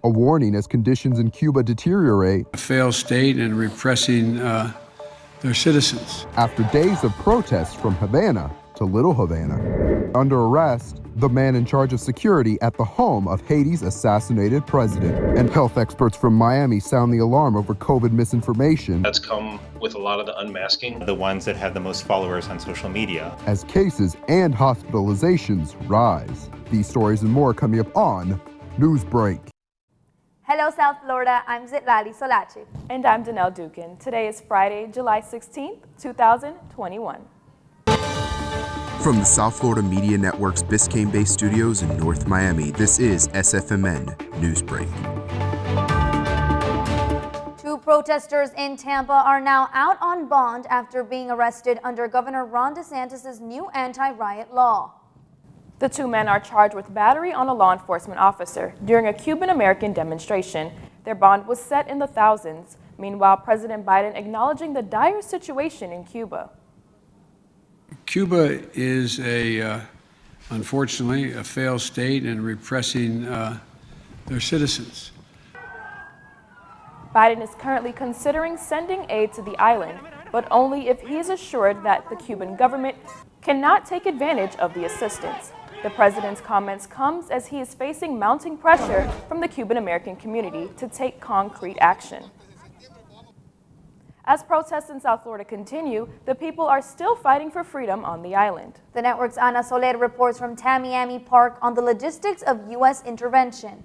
a warning as conditions in Cuba deteriorate. A failed state and repressing their citizens. After days of protests from Havana to Little Havana. Under arrest, the man in charge of security at the home of Haiti's assassinated president. And health experts from Miami sound the alarm over COVID misinformation. That's come with a lot of the unmasking. The ones that have the most followers on social media. As cases and hospitalizations rise. These stories and more coming up on Newsbreak. Hello, South Florida. I'm Zitlali Solache. And I'm Danelle Dukin. Today is Friday, July 16th, 2021. From the South Florida Media Network's Biscayne-based studios in North Miami, this is SFMN Newsbreak. Two protesters in Tampa are now out on bond after being arrested under Governor Ron DeSantis' new anti-riot law. The two men are charged with battery on a law enforcement officer during a Cuban-American demonstration. Their bond was set in the thousands. Meanwhile, President Biden acknowledging the dire situation in Cuba. Cuba is unfortunately, a failed state and repressing their citizens. Biden is currently considering sending aid to the island, but only if he is assured that the Cuban government cannot take advantage of the assistance. The president's comments comes as he is facing mounting pressure from the Cuban-American community to take concrete action. As protests in South Florida continue, the people are still fighting for freedom on the island. The network's Ana Soler reports from Tamiami Park on the logistics of U.S. intervention.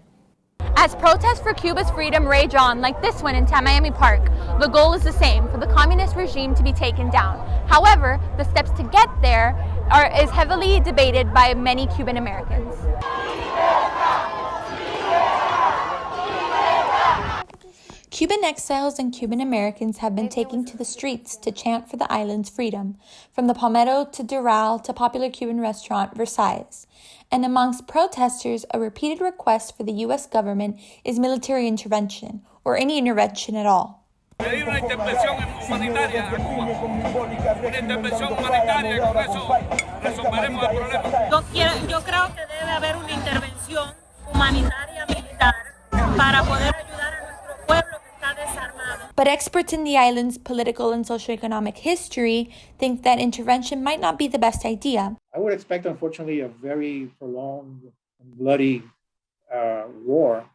As protests for Cuba's freedom rage on, like this one in Tamiami Park, the goal is the same, for the communist regime to be taken down. However, the steps to get there is heavily debated by many Cuban Americans. Cuban exiles and Cuban Americans have been taking to the streets to chant for the island's freedom, from the Palmetto to Doral to popular Cuban restaurant Versailles. And amongst protesters, a repeated request for the U.S. government is military intervention, or any intervention at all. Pedir una intervención humanitaria a Cuba. Una intervención humanitaria, con eso resolveremos el problema. Yo creo que debe haber una intervención humanitaria militar para poder ayudar a nuestro pueblo que está desarmado. But experts in the island's political and socioeconomic history think that intervention might not be the best idea. I would expect, unfortunately, a very prolonged and bloody war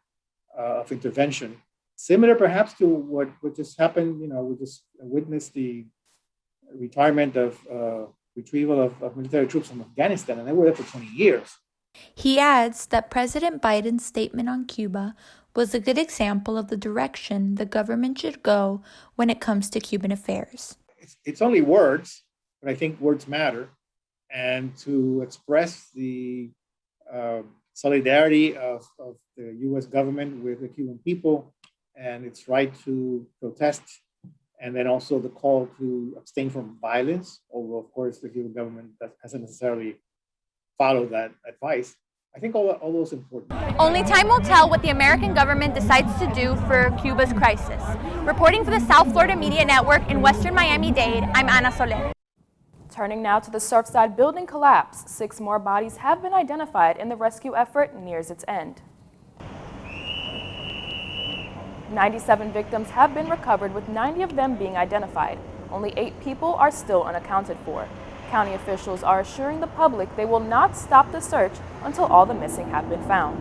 of intervention. Similar perhaps to what just happened, we just witnessed the retirement of retrieval of military troops from Afghanistan, and they were there for 20 years. He adds that President Biden's statement on Cuba was a good example of the direction the government should go when it comes to Cuban affairs. It's only words, but I think words matter. And to express the solidarity of the U.S. government with the Cuban people and its right to protest, and then also the call to abstain from violence, although, of course, the Cuban government hasn't necessarily followed that advice. I think all those are important. Only time will tell what the American government decides to do for Cuba's crisis. Reporting for the South Florida Media Network in Western Miami-Dade, I'm Ana Soler. Turning now to the Surfside building collapse, 6 more bodies have been identified and the rescue effort nears its end. 97 victims have been recovered, with 90 of them being identified. Only 8 people are still unaccounted for. County officials are assuring the public they will not stop the search until all the missing have been found.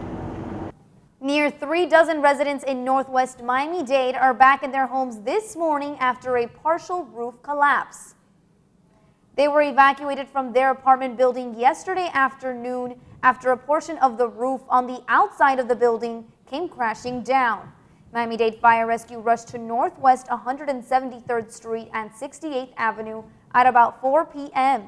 Near 36 residents in Northwest Miami-Dade are back in their homes this morning after a partial roof collapse. They were evacuated from their apartment building yesterday afternoon after a portion of the roof on the outside of the building came crashing down. Miami-Dade Fire Rescue rushed to Northwest 173rd Street and 68th Avenue at about 4 p.m.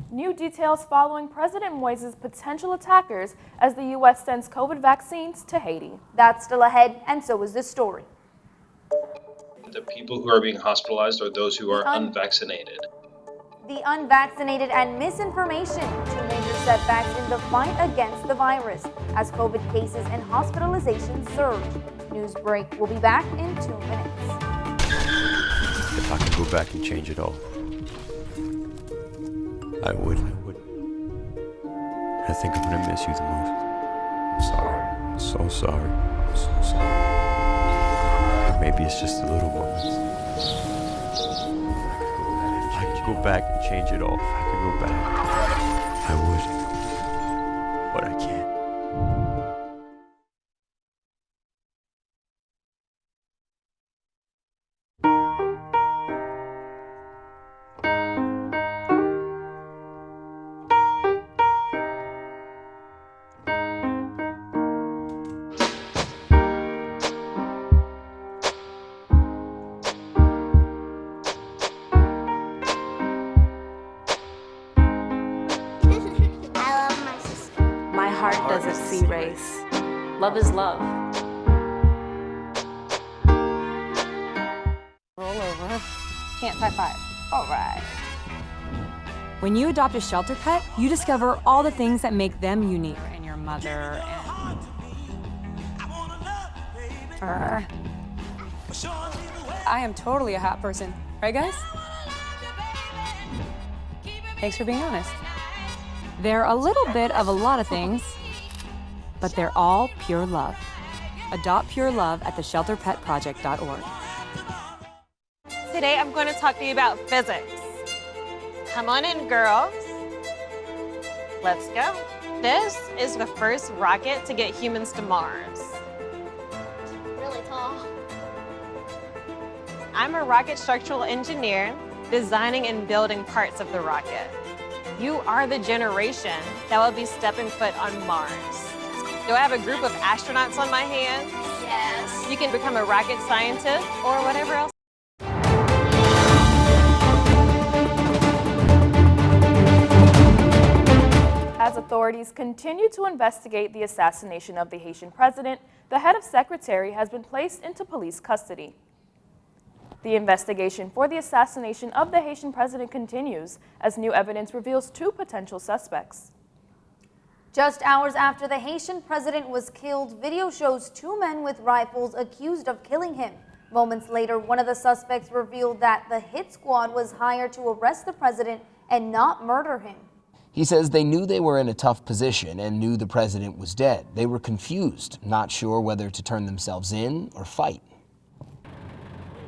New details following President Moise's potential attackers as the U.S. sends COVID vaccines to Haiti. That's still ahead, and so is this story. The people who are being hospitalized are those who are unvaccinated. The unvaccinated and misinformation, 2 major setbacks in the fight against the virus as COVID cases and hospitalizations surge. Newsbreak will be back in 2 minutes. If I could go back and change it all, I would. I think I'm gonna miss you the most. I'm sorry. so sorry. I'm so sorry. Or maybe it's just the little moments. If I could go back and change it all, if I could go back, I would. But I can't. My heart doesn't see race. Love is love. Roll over. Can't high five. All right. When you adopt a shelter pet, you discover all the things that make them unique. And your mother and... I am totally a hot person. Right, guys? Thanks for being honest. They're a little bit of a lot of things, but they're all pure love. Adopt pure love at theshelterpetproject.org. Today I'm going to talk to you about physics. Come on in, girls. Let's go. This is the first rocket to get humans to Mars. Really tall. I'm a rocket structural engineer, designing and building parts of the rocket. You are the generation that will be stepping foot on Mars. Do I have a group of astronauts on my hands? Yes. You can become a rocket scientist or whatever else. As authorities continue to investigate the assassination of the Haitian president, the head of secretary has been placed into police custody. The investigation for the assassination of the Haitian president continues as new evidence reveals 2 potential suspects. Just hours after the Haitian president was killed, video shows 2 men with rifles accused of killing him. Moments later, one of the suspects revealed that the hit squad was hired to arrest the president and not murder him. He says they knew they were in a tough position and knew the president was dead. They were confused, not sure whether to turn themselves in or fight.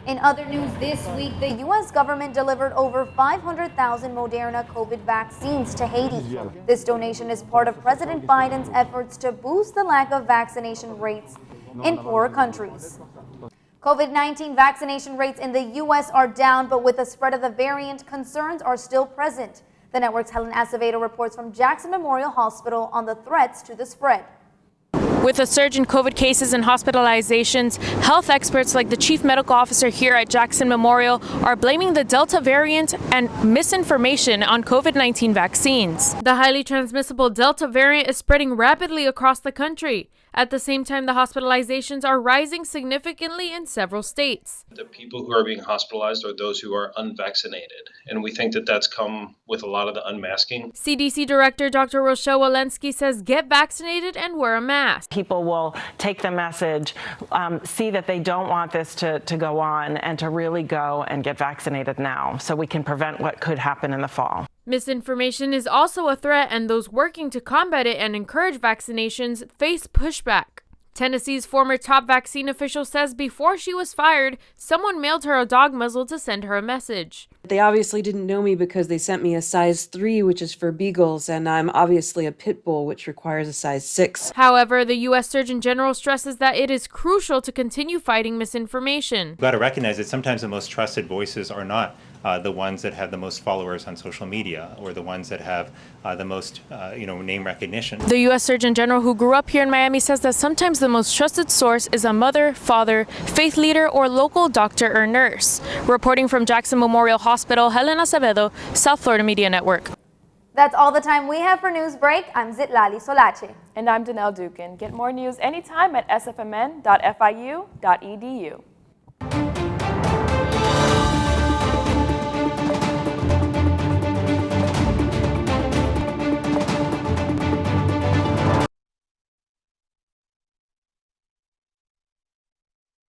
In other news this week, the U.S. government delivered over 500,000 Moderna COVID vaccines to Haiti. This donation is part of President Biden's efforts to boost the lack of vaccination rates in poorer countries. COVID-19 vaccination rates in the U.S. are down, but with the spread of the variant, concerns are still present. The network's Helen Acevedo reports from Jackson Memorial Hospital on the threats to the spread. With a surge in COVID cases and hospitalizations, health experts like the chief medical officer here at Jackson Memorial are blaming the Delta variant and misinformation on COVID-19 vaccines. The highly transmissible Delta variant is spreading rapidly across the country. At the same time, the hospitalizations are rising significantly in several states. The people who are being hospitalized are those who are unvaccinated, and we think that that's come with a lot of the unmasking. CDC Director Dr. Rochelle Walensky says get vaccinated and wear a mask. People will take the message, see that they don't want this to go on, and to really go and get vaccinated now so we can prevent what could happen in the fall. Misinformation is also a threat, and those working to combat it and encourage vaccinations face pushback. Tennessee's former top vaccine official says before she was fired, someone mailed her a dog muzzle to send her a message. They obviously didn't know me because they sent me a size 3, which is for beagles, and I'm obviously a pit bull, which requires a size 6. However, the U.S. Surgeon General stresses that it is crucial to continue fighting misinformation. You've got to recognize that sometimes the most trusted voices are not the ones that have the most followers on social media or the ones that have the most, name recognition. The U.S. Surgeon General, who grew up here in Miami, says that sometimes the most trusted source is a mother, father, faith leader, or local doctor or nurse. Reporting from Jackson Memorial Hospital, Helen Acevedo, South Florida Media Network. That's all the time we have for Newsbreak. I'm Zitlali Solache. And I'm Danelle Dukin. Get more news anytime at sfmn.fiu.edu.